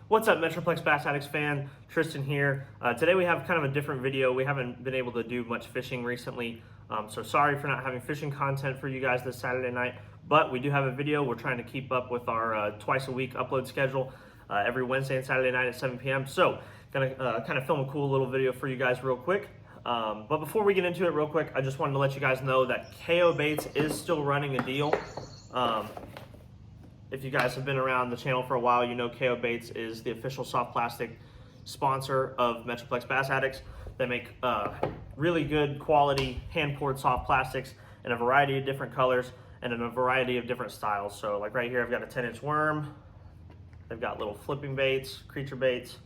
What's up, Metroplex Bass Addicts fan? Tristan here. Today we have kind of a different video. We haven't been able to do much fishing recently, so sorry for not having fishing content for you guys this Saturday night, but we do have a video. We're trying to keep up with our twice a week upload schedule every Wednesday and Saturday night at 7 p.m. So gonna kind of film a cool little video for you guys real quick. But before we get into it real quick, I just wanted to let you guys know that KO Baits is still running a deal. If you guys have been around the channel for a while, you know KO Baits is the official soft plastic sponsor of Metroplex Bass Addicts. They make really good quality hand-poured soft plastics in a variety of different colors and in a variety of different styles. So like right here, I've got a 10-inch worm. They've got little flipping baits, creature baits,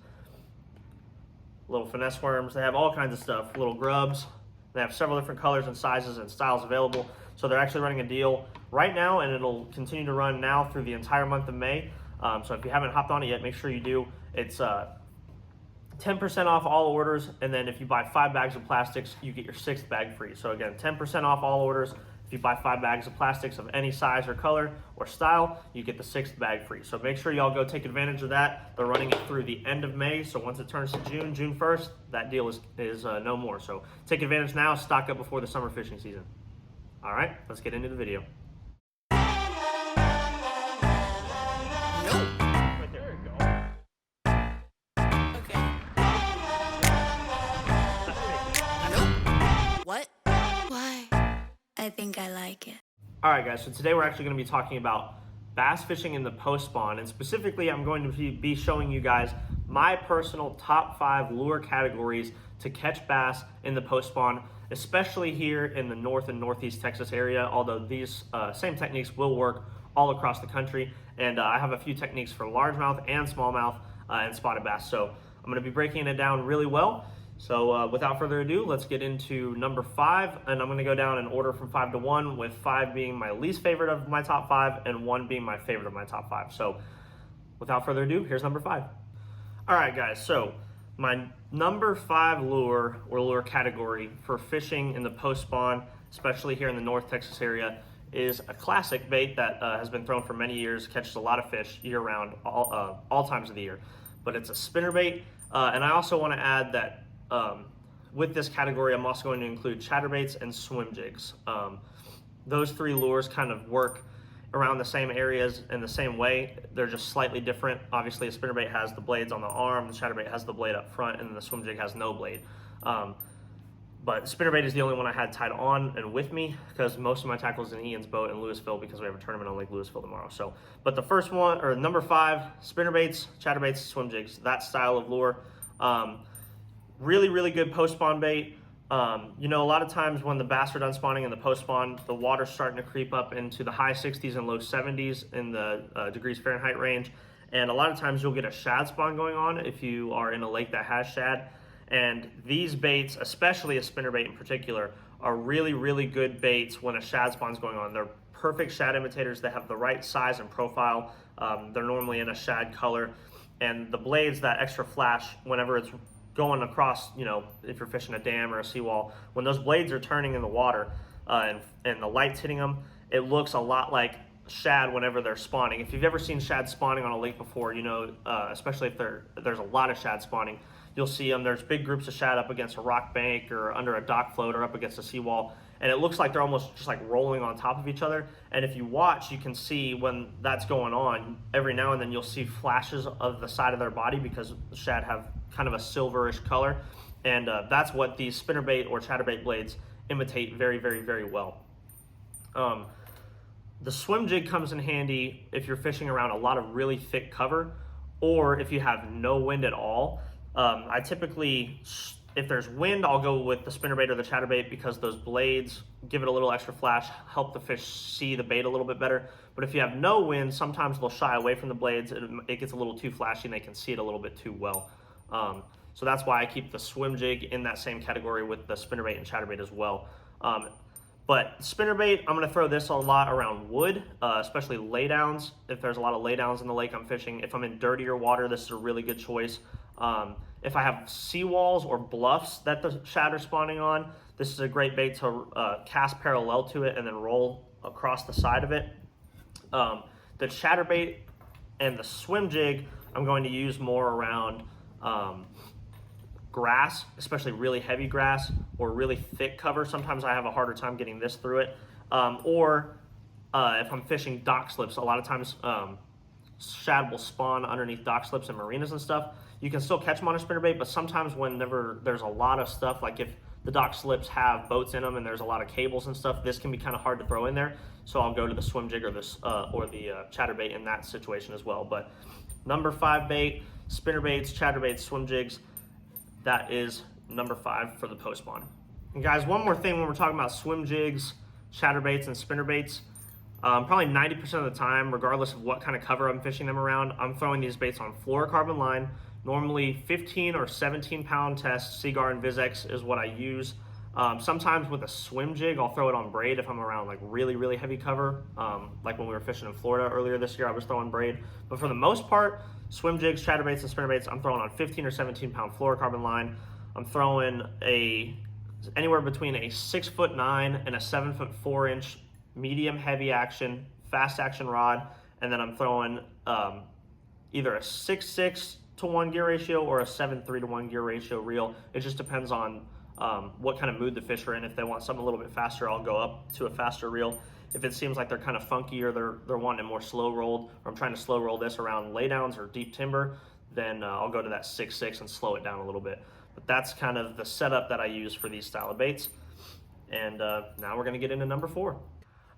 little finesse worms. They have all kinds of stuff, little grubs. They have several different colors and sizes and styles available. So they're actually running a deal right now, and it'll continue to run now through the entire month of May. So if you haven't hopped on it yet, make sure you do. It's 10% off all orders, and then if you buy 5 bags of plastics, you get your 6th bag free. So again, 10% off all orders. If you buy 5 bags of plastics of any size or color or style, you get the 6th bag free. So make sure y'all go take advantage of that. They're running it through the end of May. So once it turns to June 1st, that deal is no more. So take advantage now, stock up before the summer fishing season. All right, let's get into the video. Right there you go. Okay. What? Why? I think I like it. All right, guys, so today we're actually going to be talking about bass fishing in the post spawn, and specifically I'm going to be showing you guys my personal top 5 lure categories to catch bass in the post spawn, especially here in the North and Northeast Texas area, although these same techniques will work all across the country. And I have a few techniques for largemouth and smallmouth and spotted bass. So I'm gonna be breaking it down really well. So without further ado, let's get into number 5. And I'm gonna go down in order from 5 to 1, with 5 being my least favorite of my top 5 and 1 being my favorite of my top 5. So without further ado, here's number 5. All right, guys, so my number 5 lure or lure category for fishing in the post spawn, especially here in the North Texas area, is a classic bait that has been thrown for many years, catches a lot of fish year round, all times of the year. But it's a spinner bait, and I also want to add that with this category, I'm also going to include chatterbaits and swim jigs. Those 3 lures kind of work around the same areas in the same way. They're just slightly different. Obviously, a spinnerbait has the blades on the arm, the chatterbait has the blade up front, and the swim jig has no blade. But spinnerbait is the only one I had tied on and with me, because most of my tackle is in Ian's boat in Louisville, because we have a tournament on Lake Louisville tomorrow. So, but the first one, or number 5, spinnerbaits, chatterbaits, swim jigs, that style of lure. Really, really good post spawn bait. You know, a lot of times when the bass are done spawning in the post spawn, the water's starting to creep up into the high 60s and low 70s in the degrees Fahrenheit range. And a lot of times you'll get a shad spawn going on if you are in a lake that has shad. And these baits, especially a spinnerbait in particular, are really, really good baits when a shad spawn's going on. They're perfect shad imitators. They have the right size and profile. They're normally in a shad color. And the blades, that extra flash, whenever it's going across, you know, if you're fishing a dam or a seawall, when those blades are turning in the water and the light's hitting them, it looks a lot like shad whenever they're spawning. If you've ever seen shad spawning on a lake before, you know, especially if there's a lot of shad spawning, you'll see them. There's big groups of shad up against a rock bank or under a dock float or up against a seawall, and it looks like they're almost just like rolling on top of each other. And if you watch, you can see when that's going on, every now and then you'll see flashes of the side of their body, because the shad have kind of a silverish color, and that's what these spinnerbait or chatterbait blades imitate very, very, very well. The swim jig comes in handy if you're fishing around a lot of really thick cover, or if you have no wind at all. I typically, if there's wind, I'll go with the spinnerbait or the chatterbait, because those blades give it a little extra flash, help the fish see the bait a little bit better. But if you have no wind, sometimes they'll shy away from the blades. It gets a little too flashy and they can see it a little bit too well. So that's why I keep the swim jig in that same category with the spinnerbait and chatterbait as well. But spinnerbait, I'm gonna throw this a lot around wood, especially laydowns. If there's a lot of laydowns in the lake I'm fishing, if I'm in dirtier water, this is a really good choice. If I have seawalls or bluffs that the shad are spawning on, this is a great bait to cast parallel to it and then roll across the side of it. The chatterbait and the swim jig I'm going to use more around grass, especially really heavy grass or really thick cover. Sometimes I have a harder time getting this through it. If I'm fishing dock slips, a lot of times shad will spawn underneath dock slips and marinas and stuff. You can still catch them on a spinnerbait, but sometimes whenever there's a lot of stuff, like if the dock slips have boats in them and there's a lot of cables and stuff, this can be kind of hard to throw in there. So I'll go to the swim jig or the chatterbait in that situation as well. But number 5 bait, spinnerbaits, chatterbaits, swim jigs, that is number 5 for the post spawn. And guys, one more thing when we're talking about swim jigs, chatterbaits, and spinnerbaits, probably 90% of the time, regardless of what kind of cover I'm fishing them around, I'm throwing these baits on fluorocarbon line. Normally 15 or 17 pound test, Seaguar and Vizex is what I use. Sometimes with a swim jig, I'll throw it on braid if I'm around like really, really heavy cover. Like when we were fishing in Florida earlier this year, I was throwing braid. But for the most part, swim jigs, chatterbaits, and spinnerbaits, I'm throwing on 15 or 17 pound fluorocarbon line. I'm throwing anywhere between a 6'9" and a 7'4" medium heavy action, fast action rod, and then I'm throwing either a 6'6" to 1 gear ratio or a 7'3" to 1 gear ratio reel. It just depends on what kind of mood the fish are in. If they want something a little bit faster, I'll go up to a faster reel. If it seems like they're kind of funky or they're wanting it more slow rolled, or I'm trying to slow roll this around laydowns or deep timber, then I'll go to that 6'6" and slow it down a little bit. But that's kind of the setup that I use for these style of baits. And now we're gonna get into number 4.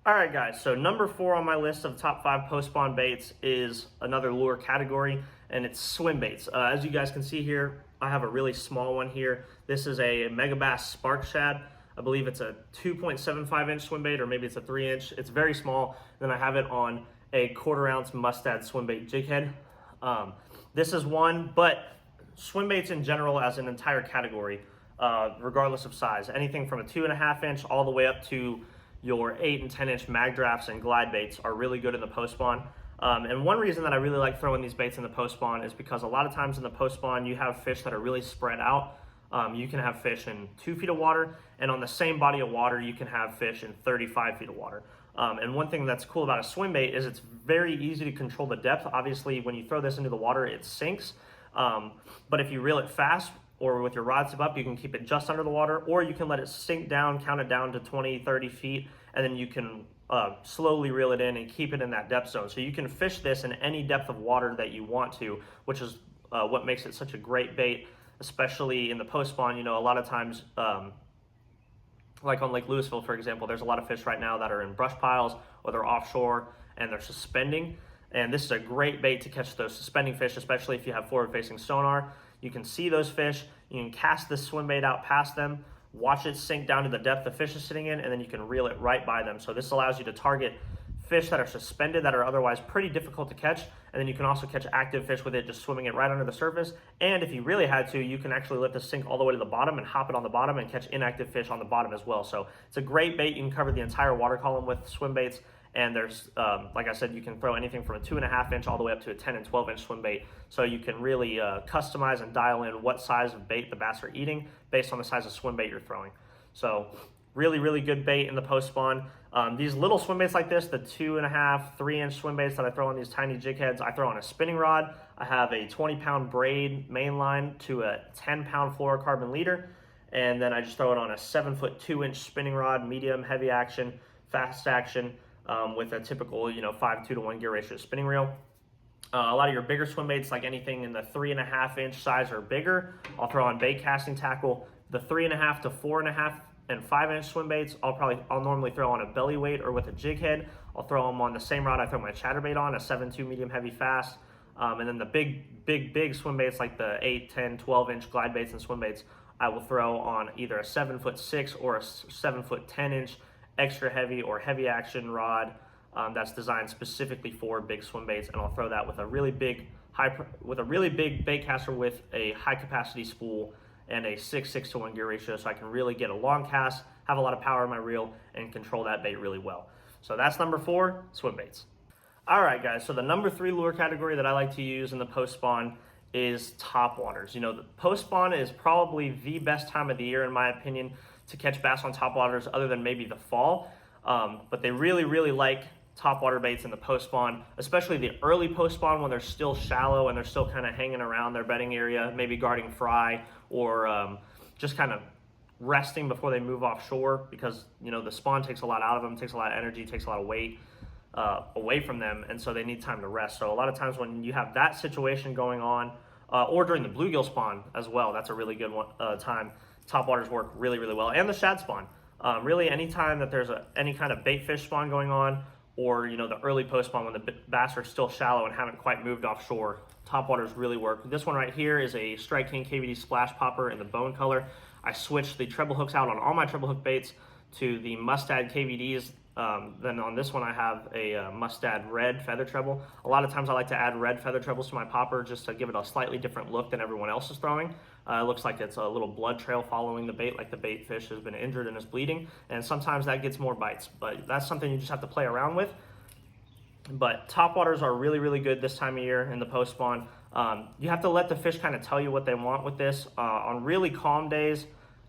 All right, guys, so number 4 on my list of top 5 post-spawn baits is another lure category, and it's swim baits. As you guys can see here, I have a really small one here. This is a Megabass Spark Shad. I believe it's a 2.75 inch swim bait, or maybe it's a 3 inch. It's very small. Then I have it on a 1/4 ounce Mustad swim bait jig head. This is one, but swim baits in general as an entire category, regardless of size, anything from a 2.5 inch all the way up to your 8 and 10 inch mag drafts and glide baits are really good in the post spawn. And one reason that I really like throwing these baits in the post spawn is because a lot of times in the post spawn you have fish that are really spread out. You can have fish in 2 feet of water, and on the same body of water you can have fish in 35 feet of water. And one thing that's cool about a swim bait is it's very easy to control the depth. Obviously when you throw this into the water it sinks, but if you reel it fast or with your rod tip up, you can keep it just under the water, or you can let it sink down, count it down to 20, 30 feet, and then you can slowly reel it in and keep it in that depth zone. So you can fish this in any depth of water that you want to, which is what makes it such a great bait, especially in the post spawn. You know, a lot of times, like on Lake Louisville, for example, there's a lot of fish right now that are in brush piles or they're offshore and they're suspending. And this is a great bait to catch those suspending fish, especially if you have forward-facing sonar. You can see those fish, you can cast this swim bait out past them, watch it sink down to the depth the fish is sitting in, and then you can reel it right by them. So this allows you to target fish that are suspended that are otherwise pretty difficult to catch, and then you can also catch active fish with it, just swimming it right under the surface. And if you really had to, you can actually let this sink all the way to the bottom and hop it on the bottom and catch inactive fish on the bottom as well. So it's a great bait. You can cover the entire water column with swim baits. And there's, like I said, you can throw anything from a 2.5 inch all the way up to a 10 and 12 inch swim bait. So you can really customize and dial in what size of bait the bass are eating based on the size of swim bait you're throwing. So really, really good bait in the post spawn. These little swim baits like this, the 2.5, 3 inch swim baits that I throw on these tiny jig heads, I throw on a spinning rod. I have a 20-pound braid main line to a 10-pound fluorocarbon leader. And then I just throw it on a 7'2" 2-inch spinning rod, medium, heavy action, fast action, with a typical, 5:2 to 1 gear ratio spinning reel. A lot of your bigger swim baits, like anything in the 3.5 inch size or bigger, I'll throw on bait casting tackle. The 3.5 to 4.5 and 5 inch swim baits, I'll normally throw on a belly weight or with a jig head. I'll throw them on the same rod I throw my chatterbait on, a 7'2" medium heavy fast. And then the big swim baits like the 8, 10, 12 inch glide baits and swim baits, I will throw on either a 7'6" or a 10 inch extra heavy or heavy action rod that's designed specifically for big swim baits, and I'll throw that with a really big bait caster with a high capacity spool and a 6'6" to 1 gear ratio, so I can really get a long cast, have a lot of power in my reel, and control that bait really well. So that's number 4, swim baits. All right, guys, so the number 3 lure category that I like to use in the post spawn is top waters. The post spawn is probably the best time of the year, in my opinion, to catch bass on top waters, other than maybe the fall. But they really, really like top water baits in the post spawn, especially the early post spawn when they're still shallow and they're still kind of hanging around their bedding area, maybe guarding fry or just kind of resting before they move offshore, because the spawn takes a lot out of them, takes a lot of energy, takes a lot of weight away from them, and so they need time to rest. So a lot of times when you have that situation going on, or during the bluegill spawn as well, that's a really good one, time. Top waters work really, really well, and the shad spawn. Really, anytime that there's any kind of bait fish spawn going on, or the early post spawn when the bass are still shallow and haven't quite moved offshore, top waters really work. This one right here is a Strike King KVD splash popper in the bone color. I switched the treble hooks out on all my treble hook baits to the Mustad KVDs. Then on this one I have a Mustad red feather treble. A lot of times I like to add red feather trebles to my popper just to give it a slightly different look than everyone else is throwing. It looks like it's a little blood trail following the bait, like the bait fish has been injured and is bleeding, and sometimes that gets more bites, but that's something you just have to play around with. But top waters are really, really good this time of year in the post spawn. You have to let the fish kind of tell you what they want with this. On really calm days,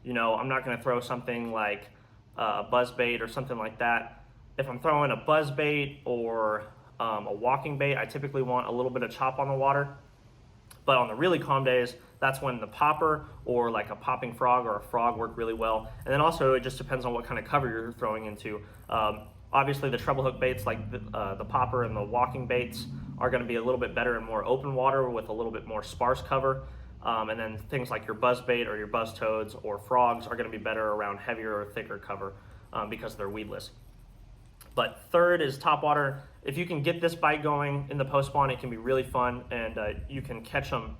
I'm not going to throw something like a buzz bait or something like that. If I'm throwing a buzz bait or a walking bait, I typically want a little bit of chop on the water. But on the really calm days, that's when the popper or like a popping frog or a frog work really well. And then also it just depends on what kind of cover you're throwing into. Obviously the treble hook baits like the popper and the walking baits are going to be a little bit better in more open water with a little bit more sparse cover. And then things like your buzz bait or your buzz toads or frogs are going to be better around heavier or thicker cover because they're weedless. But third is top water. If you can get this bite going in the post spawn, it can be really fun, and you can catch them.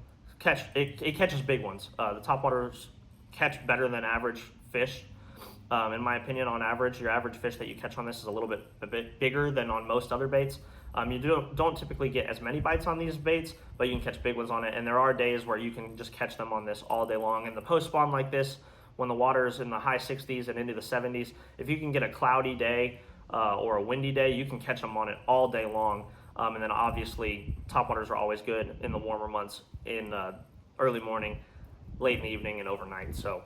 It catches big ones. The top waters catch better than average fish. In my opinion, on average, your average fish that you catch on this is a bit bigger than on most other baits. You don't typically get as many bites on these baits, but you can catch big ones on it, and there are days where you can just catch them on this all day long. In the post spawn like this, when the water's in the high 60s and into the 70s, if you can get a cloudy day or a windy day, you can catch them on it all day long. And then obviously top waters are always good in the warmer months, in early morning, late in the evening, and overnight. So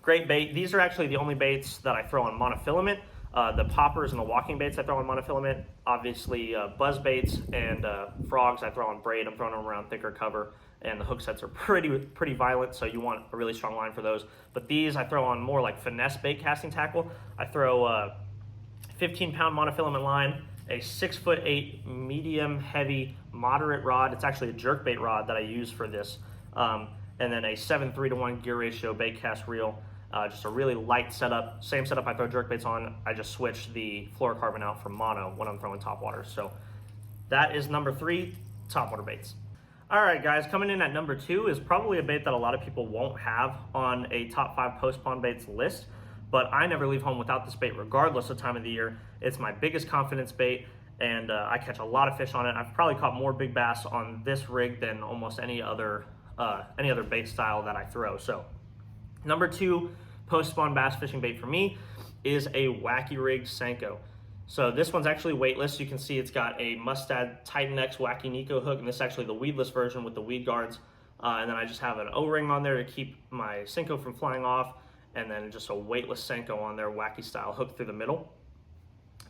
great bait. These are actually the only baits that I throw on monofilament. The poppers and the walking baits I throw on monofilament. Obviously buzz baits and frogs I throw on braid. I'm throwing them around thicker cover, and the hook sets are pretty violent, so you want a really strong line for those. But these I throw on more like finesse bait casting tackle. I throw 15-pound monofilament line, a 6'8" medium heavy moderate rod. It's actually a jerkbait rod that I use for this, and then a 7:3-to-1 gear ratio bait cast reel. Just a really light setup. Same setup I throw jerkbaits on. I just switch the fluorocarbon out for mono when I'm throwing top waters. So that is number 3, top water baits. All right, guys, coming in at number 2 is probably a bait that a lot of people won't have on a top 5 post spawn baits list. But I never leave home without this bait regardless of time of the year. It's my biggest confidence bait, and I catch a lot of fish on it. I've probably caught more big bass on this rig than almost any other bait style that I throw. So number 2 post spawn bass fishing bait for me is a Wacky Rig Senko. So this one's actually weightless. You can see it's got a Mustad Titan X Wacky Nico hook, and this is actually the weedless version with the weed guards. And then I just have an O-ring on there to keep my Senko from flying off, and then just a weightless Senko on there, wacky style, hooked through the middle.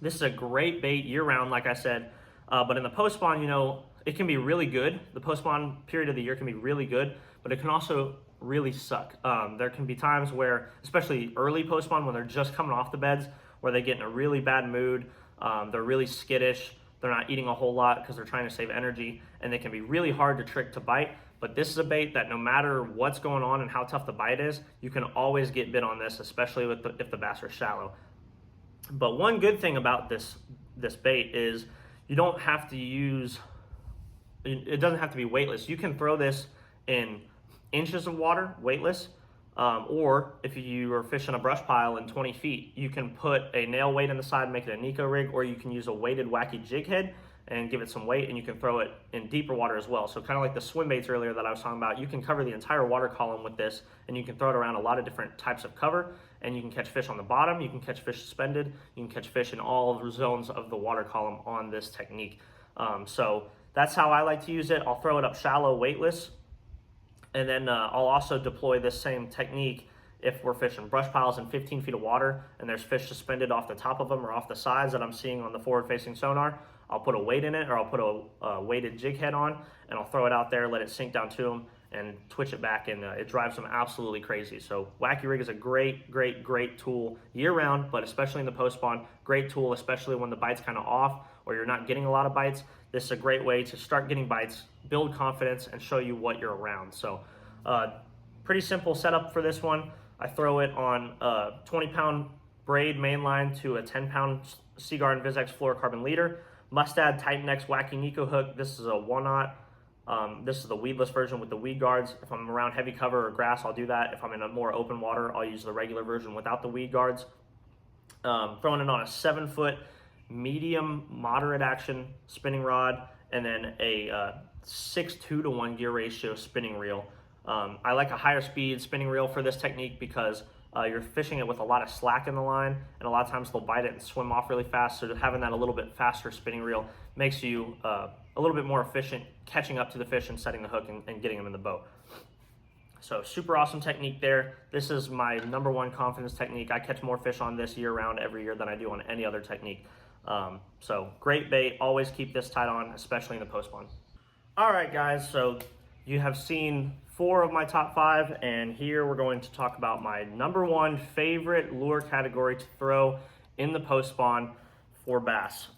This is a great bait year-round, like I said, but in the post-spawn, it can be really good. The post-spawn period of the year can be really good, but it can also really suck. There can be times where, especially early post-spawn, when they're just coming off the beds, where they get in a really bad mood, they're really skittish, they're not eating a whole lot because they're trying to save energy, and they can be really hard to trick to bite. But this is a bait that no matter what's going on and how tough the bite is, you can always get bit on this, especially if the bass are shallow. But one good thing about this bait is you don't have to use, it doesn't have to be weightless. You can throw this in inches of water, weightless, or if you are fishing a brush pile in 20 feet, you can put a nail weight in the side and make it a Nico rig, or you can use a weighted wacky jig head and give it some weight, and you can throw it in deeper water as well. So kind of like the swim baits earlier that I was talking about, you can cover the entire water column with this, and you can throw it around a lot of different types of cover, and you can catch fish on the bottom, you can catch fish suspended, you can catch fish in all the zones of the water column on this technique. So that's how I like to use it. I'll throw it up shallow, weightless, and then I'll also deploy this same technique if we're fishing brush piles in 15 feet of water and there's fish suspended off the top of them or off the sides that I'm seeing on the forward-facing sonar, I'll put a weight in it, or I'll put a weighted jig head on, and I'll throw it out there, let it sink down to them, and twitch it back, and it drives them absolutely crazy. So Wacky Rig is a great tool year-round, but especially in the post spawn. Great tool, especially when the bite's kind of off or you're not getting a lot of bites. This is a great way to start getting bites, build confidence, and show you what you're around. So pretty simple setup for this one. I throw it on a 20-pound braid mainline to a 10-pound Seaguar and VizX fluorocarbon leader. Mustad Titan X Wacky Nico hook. This is a 1/0. This is the weedless version with the weed guards. If I'm around heavy cover or grass, I'll do that. If I'm in a more open water, I'll use the regular version without the weed guards. Throwing it on a 7-foot medium moderate action spinning rod, and then a 6:2 to 1 gear ratio spinning reel. I like a higher speed spinning reel for this technique because you're fishing it with a lot of slack in the line, and a lot of times they'll bite it and swim off really fast. So having that a little bit faster spinning reel makes you a little bit more efficient catching up to the fish and setting the hook and getting them in the boat. So super awesome technique there. This is my #1 confidence technique. I catch more fish on this year-round every year than I do on any other technique. So great bait. Always keep this tied on, especially in the post spawn. All right, guys. So you have seen 4 of my top 5, and here we're going to talk about my #1 favorite lure category to throw in the post spawn for bass.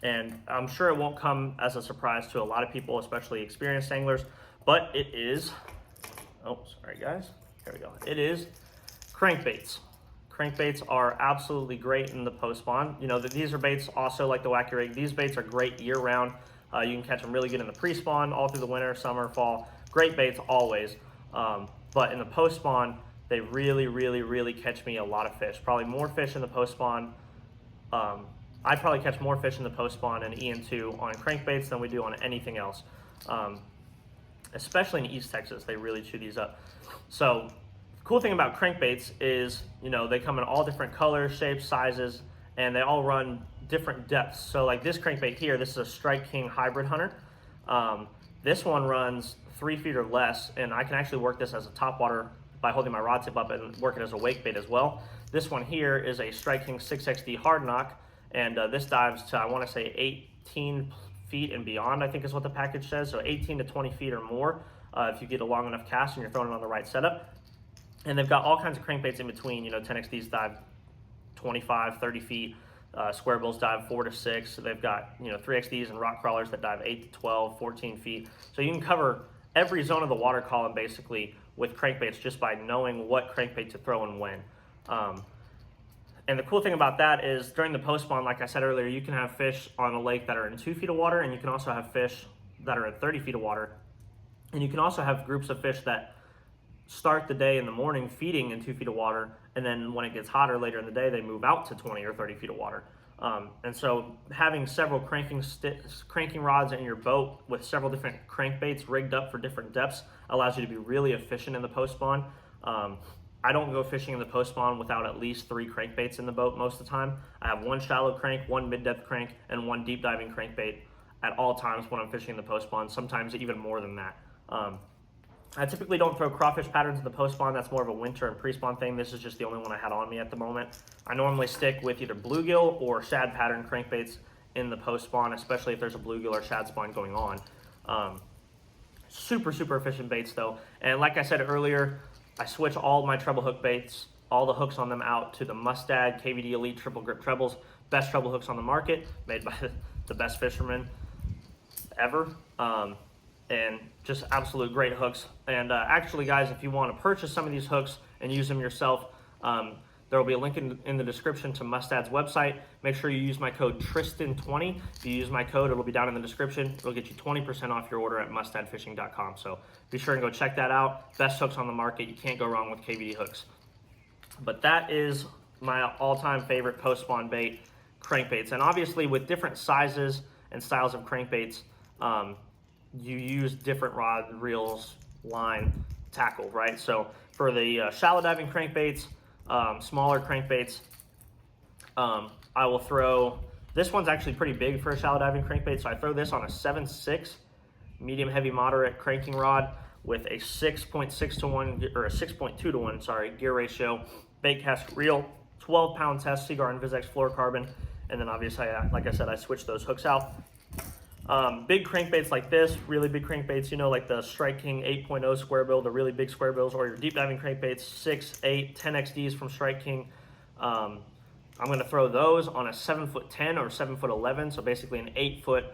And I'm sure it won't come as a surprise to a lot of people, especially experienced anglers, but it is, oh, sorry guys, here we go. It is crankbaits. Crankbaits are absolutely great in the post spawn. You know, these are baits also like the Wacky Rig. These baits are great year round. You can catch them really good in the pre-spawn, all through the winter, summer, fall. Great baits always. But in the post spawn, they really catch me a lot of fish. Probably more fish in the post spawn. I probably catch more fish in the post spawn and EN2 on crankbaits than we do on anything else. Especially in East Texas, they really chew these up. So the cool thing about crankbaits is, you know, they come in all different colors, shapes, sizes, and they all run different depths. So like this crankbait here, this is a Strike King Hybrid Hunter. This one runs 3 feet or less, and I can actually work this as a topwater by holding my rod tip up and work it as a wake bait as well. This one here is a Strike King 6XD Hard Knock, and this dives to, I want to say 18 feet and beyond, I think is what the package says. So 18 to 20 feet or more if you get a long enough cast and you're throwing it on the right setup. And they've got all kinds of crankbaits in between. You know, 10XDs dive 25, 30 feet. Square bills dive 4 to 6. So they've got, you know, 3XDs and rock crawlers that dive 8 to 12, 14 feet. So you can cover every zone of the water column basically with crankbaits just by knowing what crankbait to throw and when. And the cool thing about that is during the post spawn, like I said earlier, you can have fish on a lake that are in 2 feet of water, and you can also have fish that are at 30 feet of water. And you can also have groups of fish that start the day in the morning feeding in 2 feet of water, and then when it gets hotter later in the day, they move out to 20 or 30 feet of water. And so having several cranking rods in your boat with several different crankbaits rigged up for different depths allows you to be really efficient in the post spawn. I don't go fishing in the post spawn without at least 3 crankbaits in the boat most of the time. I have 1 shallow crank, 1 mid-depth crank, and 1 deep diving crankbait at all times when I'm fishing in the post spawn, sometimes even more than that. I typically don't throw crawfish patterns in the post spawn. That's more of a winter and pre-spawn thing. This is just the only one I had on me at the moment. I normally stick with either bluegill or shad pattern crankbaits in the post spawn, especially if there's a bluegill or shad spawn going on. Super efficient baits though. And like I said earlier, I switch all my treble hook baits, all the hooks on them out to the Mustad KVD Elite Triple Grip Trebles. Best treble hooks on the market, made by the best fishermen ever. And just absolute great hooks. And actually guys, if you want to purchase some of these hooks and use them yourself, there will be a link in the description to Mustad's website. Make sure you use my code Tristan20. If you use my code, it'll be down in the description. It'll get you 20% off your order at mustadfishing.com. So be sure and go check that out. Best hooks on the market. You can't go wrong with KVD hooks. But that is my all-time favorite post-spawn bait, crankbaits. And obviously with different sizes and styles of crankbaits, you use different rod, reels, line, tackle, right? So for the shallow diving crankbaits, smaller crankbaits, I will throw, this one's actually pretty big for a shallow diving crankbait, so I throw this on a 7.6 medium heavy moderate cranking rod with a 6.6 to 1 or a 6.2 to 1, sorry, gear ratio, bait cast reel, 12-pound test, Seaguar InvizX fluorocarbon, and then obviously, like I said, I switched those hooks out. Big crankbaits like this, really big crankbaits, you know, like the Strike King 8.0 square bill, the really big square bills, or your deep diving crankbaits, 6, 8, 10 XDs from Strike King. I'm going to throw those on a 7'10" or 7'11", so basically an 8-foot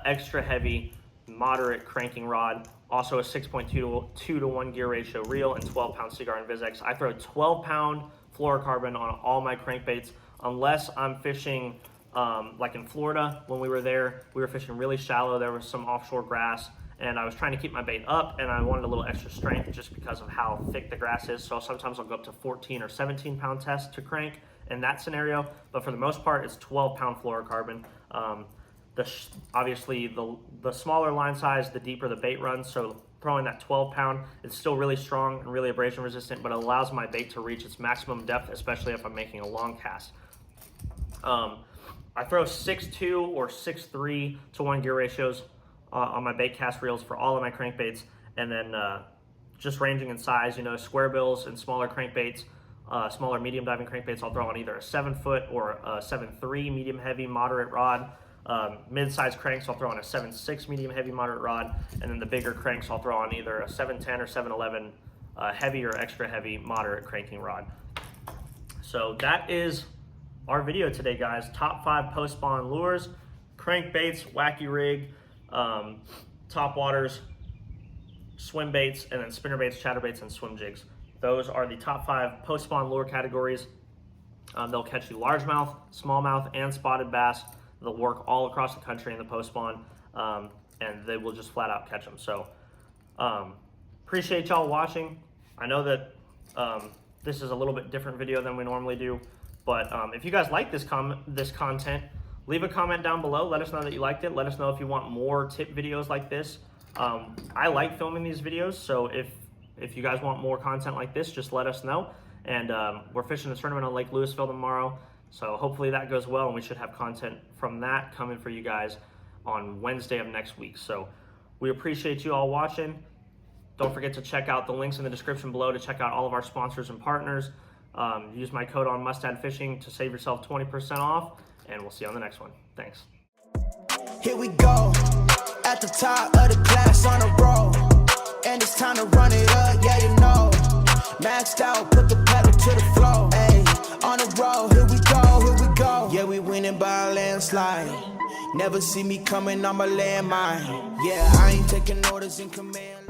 extra heavy, moderate cranking rod. Also a 6.2 to 1 gear ratio reel and 12-pound Seaguar InvizX. I throw 12-pound fluorocarbon on all my crankbaits unless I'm fishing like in Florida. When we were there, we were fishing really shallow. There was some offshore grass, and I was trying to keep my bait up, and I wanted a little extra strength just because of how thick the grass is. So sometimes I'll go up to 14 or 17-pound test to crank in that scenario, but for the most part, it's 12-pound fluorocarbon. Obviously, the smaller line size, the deeper the bait runs, so throwing that 12-pound, it's still really strong and really abrasion resistant, but it allows my bait to reach its maximum depth, especially if I'm making a long cast. I throw 6.2 or 6.3 to 1 gear ratios on my bait cast reels for all of my crankbaits, and then just ranging in size, you know, square bills and smaller crankbaits, smaller medium diving crankbaits, I'll throw on either a 7-foot or a 7.3 medium heavy moderate rod. Mid-sized cranks, I'll throw on a 7.6 medium heavy moderate rod, and then the bigger cranks, I'll throw on either a 7.10 or 7.11 heavy or extra heavy moderate cranking rod. So that is our video today, guys. Top 5 post-spawn lures, crankbaits, wacky rig, top waters, swim baits, and then spinner baits, chatterbaits, and swim jigs. Those are the top 5 post-spawn lure categories. They'll catch you largemouth, smallmouth, and spotted bass. They'll work all across the country in the post-spawn, and they will just flat out catch them. So appreciate y'all watching. I know that this is a little bit different video than we normally do, but if you guys like this content, leave a comment down below. Let us know that you liked it. Let us know if you want more tip videos like this. I like filming these videos, so if you guys want more content like this, just let us know. And we're fishing a tournament on Lake Louisville tomorrow, so hopefully that goes well, and we should have content from that coming for you guys on Wednesday of next week. So we appreciate you all watching. Don't forget to check out the links in the description below to check out all of our sponsors and partners. Use my code on Mustad Fishing to save yourself 20% off, and we'll see you on the next one. Thanks. Here we go, at the top of the class on a roll, and it's time to run it up, yeah, you know. Maxed out, put the pedal to the floor, ayy, on the road, here we go, yeah, we winning by a landslide. Never see me coming on my landmine, yeah, I ain't taking orders in command.